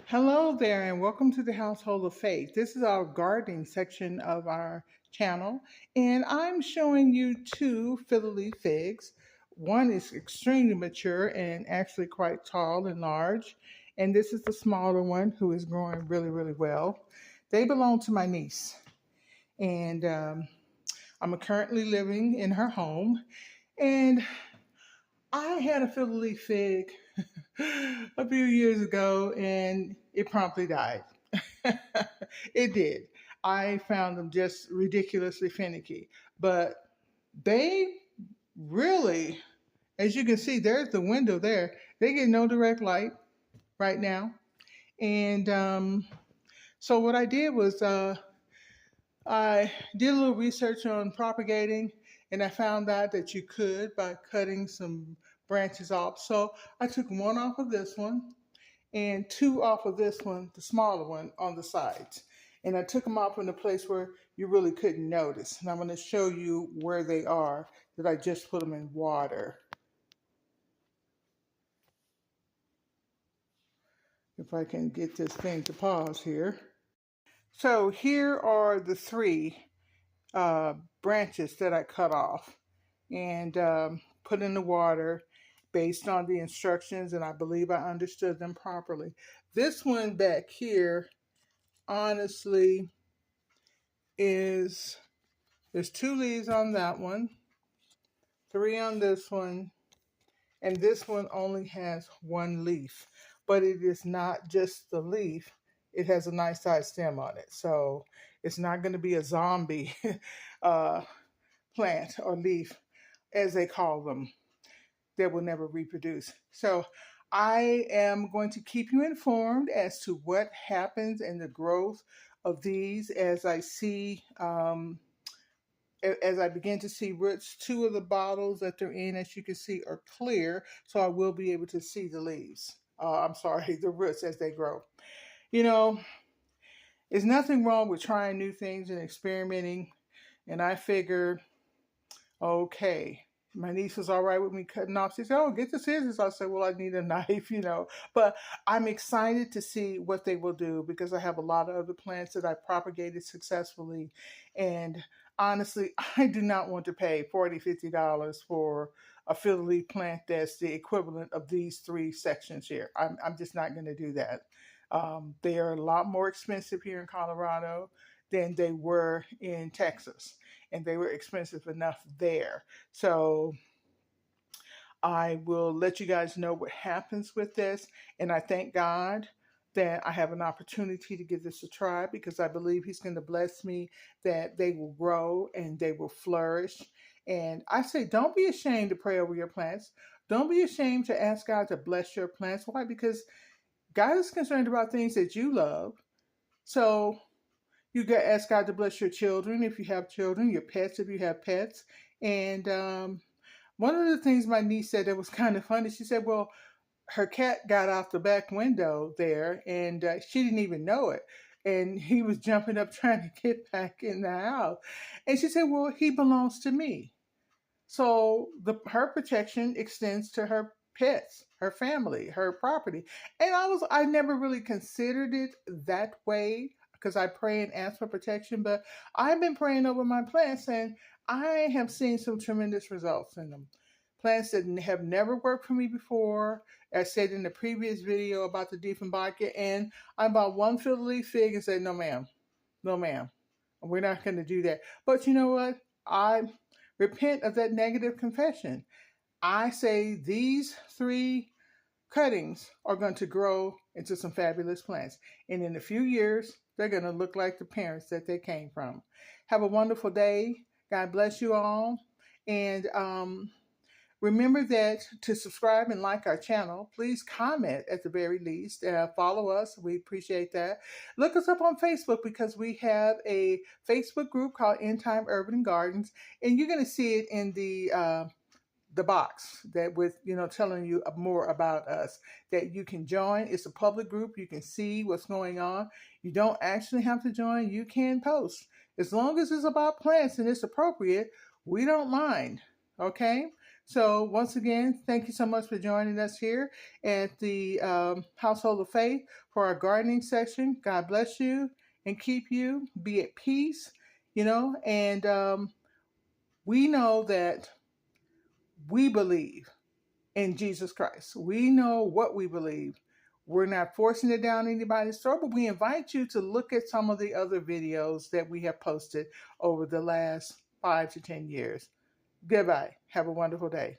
Hello there, and welcome to the Household of Faith. This is our gardening section of our channel, and I'm showing you two Fiddle Leaf Figs. One is extremely mature and actually quite tall and large, and this is the smaller one who is growing really, really well. They belong to my niece, and I'm currently living in her home, and I had a Fiddle Leaf Fig a few years ago, and it promptly died. It did. I found them just ridiculously finicky. But they really, as you can see, there's the window there. They get no direct light right now. And so what I did was I did a little research on propagating, and I found out that you could by cutting some branches off. So I took one off of this one and two off of this one, the smaller one on the sides. And I took them off in a place where you really couldn't notice. And I'm going to show you where they are, that I just put them in water. If I can get this thing to pause here. So here are the three branches that I cut off and put in the water based on the instructions, and I believe I understood them properly. This one back here, honestly, there's two leaves on that one, three on this one, and this one only has one leaf. But it is not just the leaf. It has a nice sized stem on it. So it's not going to be a zombie plant or leaf, as they call them, that will never reproduce. So I am going to keep you informed as to what happens in the growth of these as I see, as I begin to see roots. Two of the bottles that they're in, as you can see, are clear, so I will be able to see the leaves. The roots as they grow. You know, there's nothing wrong with trying new things and experimenting, and I figure, okay, my niece was all right with me cutting off. She said, "Oh, get the scissors." I said, "Well, I need a knife, you know." But I'm excited to see what they will do because I have a lot of other plants that I propagated successfully. And honestly, I do not want to pay $40, $50 for a fiddle leaf plant that's the equivalent of these three sections here. I'm just not going to do that. They are a lot more expensive here in Colorado than they were in Texas, and they were expensive enough there. So I will let you guys know what happens with this, and I thank God that I have an opportunity to give this a try because I believe He's going to bless me, that they will grow and they will flourish. And I say, don't be ashamed to pray over your plants. Don't be ashamed to ask God to bless your plants. Why? Because God is concerned about things that you love. So you got to ask God to bless your children if you have children, your pets if you have pets. And one of the things my niece said that was kind of funny, she said, well, her cat got out the back window there and she didn't even know it. And he was jumping up trying to get back in the house. And she said, well, he belongs to me. So her protection extends to her pets, her family, her property. And I never really considered it that way because I pray and ask for protection, but I've been praying over my plants and I have seen some tremendous results in them. Plants that have never worked for me before. I said in the previous video about the Dieffenbachia, and I bought one fiddle leaf fig and said, no ma'am, no ma'am, we're not going to do that. But you know what? I repent of that negative confession. I say these three cuttings are going to grow into some fabulous plants. And in a few years, they're going to look like the parents that they came from. Have a wonderful day. God bless you all. And remember that to subscribe and like our channel, please comment at the very least. Follow us. We appreciate that. Look us up on Facebook because we have a Facebook group called End Time Urban Gardens. And you're going to see it in the box that with telling you more about us that you can join. It's a public group. You can see what's going on. You don't actually have to join. You can post as long as it's about plants and it's appropriate. We don't mind. Okay, So once again, thank you so much for joining us here at the Household of Faith for our gardening session. God bless you and keep you. Be at peace, and we know that we believe in Jesus Christ. We know what we believe. We're not forcing it down anybody's throat, but we invite you to look at some of the other videos that we have posted over the last 5 to 10 years. Goodbye. Have a wonderful day.